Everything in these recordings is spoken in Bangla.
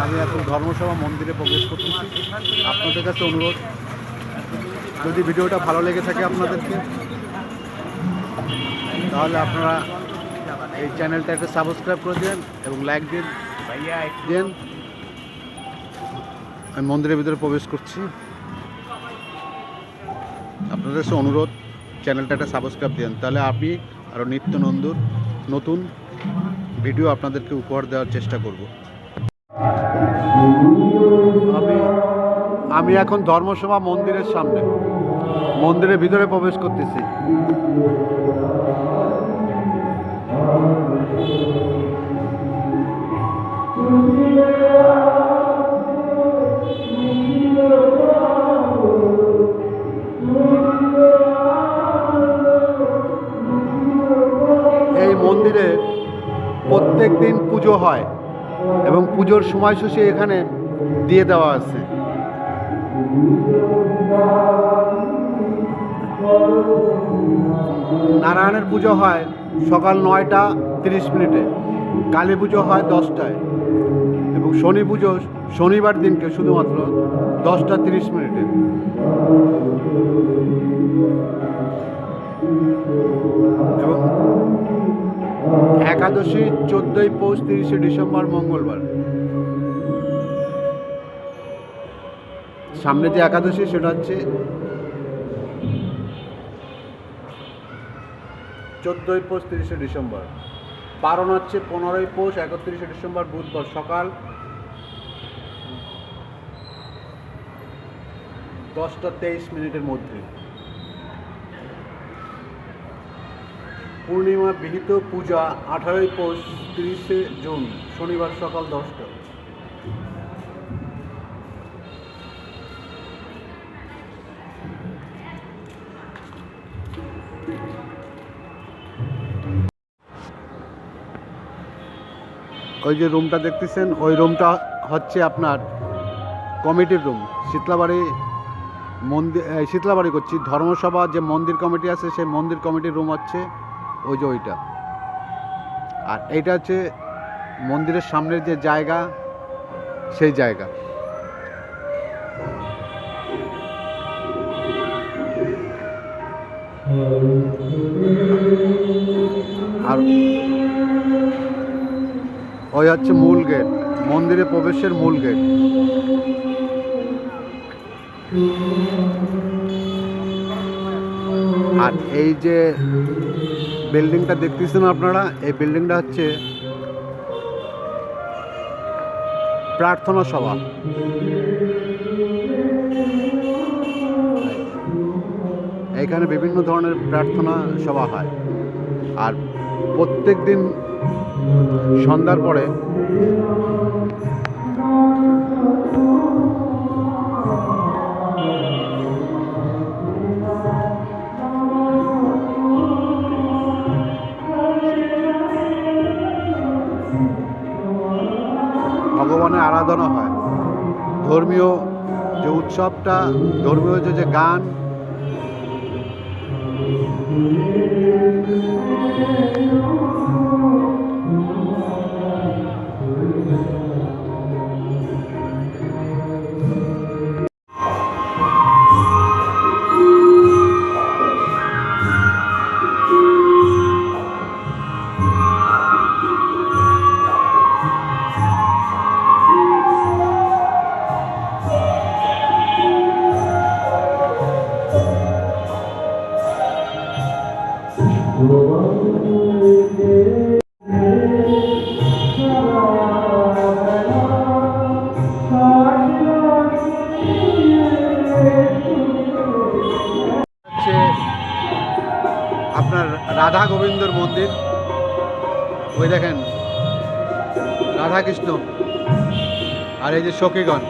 আমি এখন ধর্মসভা মন্দিরে প্রবেশ করতেছি। আপনাদের কাছে অনুরোধ, যদি ভিডিওটা ভালো লেগে থাকে আপনাদেরকে, তাহলে আপনারা এই চ্যানেলটা একটা সাবস্ক্রাইব করে দেন এবং লাইক দিন। আমি মন্দিরের ভিতরে প্রবেশ করছি। আপনাদের কাছে অনুরোধ, চ্যানেলটা একটা সাবস্ক্রাইব দেন, তাহলে আপনি আরও নিত্য নতুন ভিডিও আপনাদেরকে উপহার দেওয়ার চেষ্টা করব। আমি এখন ধর্মসভা মন্দিরের সামনে, মন্দিরের ভিতরে প্রবেশ করতেছি। এই মন্দিরে প্রত্যেক দিন পুজো হয় এবং পুজোর সময়সূচি এখানে দিয়ে দেওয়া আছে। নারায়ণের পুজো হয় সকাল 9টা 30 মিনিটে, কালী পুজো হয় 10টায় এবং শনি পুজো শনিবার দিনকে শুধুমাত্র 10টা 30 মিনিটে। এবং একাদশী 14ই পৌষ 30শে ডিসেম্বর মঙ্গলবার। সামনে যে একাদশী সেটা হচ্ছে 14ই পৌষ 30শে ডিসেম্বর। পারণ হচ্ছে 15ই পৌষ 31শে ডিসেম্বর বুধবার সকাল 10টা 23 মিনিটের মধ্যে। পূর্ণিমা বিহিত পূজা 18ই পৌষ 30শে জুন শনিবার সকাল 10টা। ওই যে রুমটা দেখতেছেন, ওই রুমটা হচ্ছে আপনার কমিটির রুম। শীতলাবাড়ি করছি, ধর্মসভা যে মন্দির কমিটি আছে সেই মন্দির কমিটির রুম হচ্ছে ওই যে ওইটা। আর এইটা হচ্ছে মন্দিরের সামনের যে জায়গা, সেই জায়গা। আর ওই হচ্ছে মূল গেট, মন্দিরে প্রবেশের মূল গেট। আর এই যে বিল্ডিংটা দেখতেছেন আপনারা, এই বিল্ডিংটা হচ্ছে প্রার্থনা সভা। এখানে বিভিন্ন ধরনের প্রার্থনা সভা হয়। আর প্রত্যেক দিন সন্ধ্যার পরে ভগবানের আরাধনা হয়। ধর্মীয় যে উৎসবটা, ধর্মীয় যে গান, আপনার রাধা গোবিন্দর মন্দির। ওই দেখেন রাধা কৃষ্ণ, আর এই যে সখীগণ।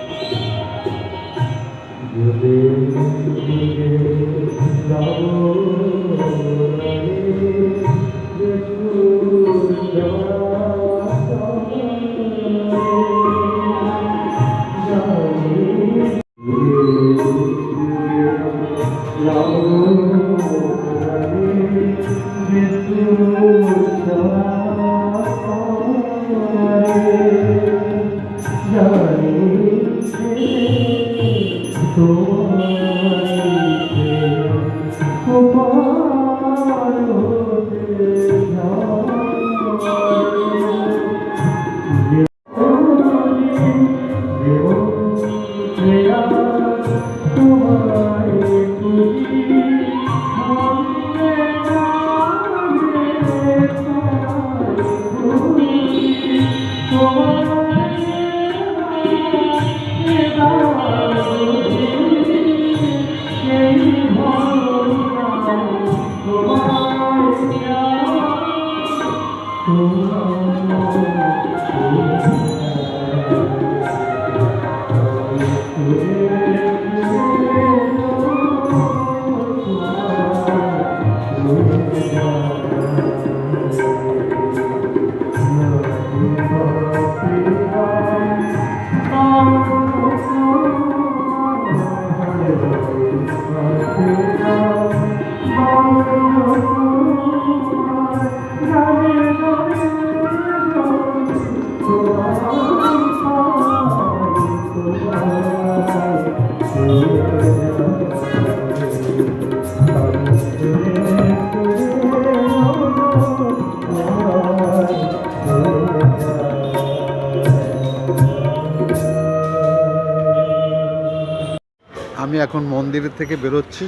আমি এখন মন্দিরের থেকে বেরোচ্ছি,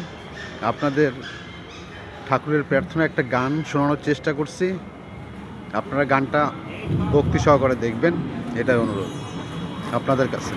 আপনাদের ঠাকুরের প্রার্থনা একটা গান শোনানোর চেষ্টা করছি। আপনারা গানটা ভক্তি সহকারে দেখবেন, এটাই অনুরোধ আপনাদের কাছে।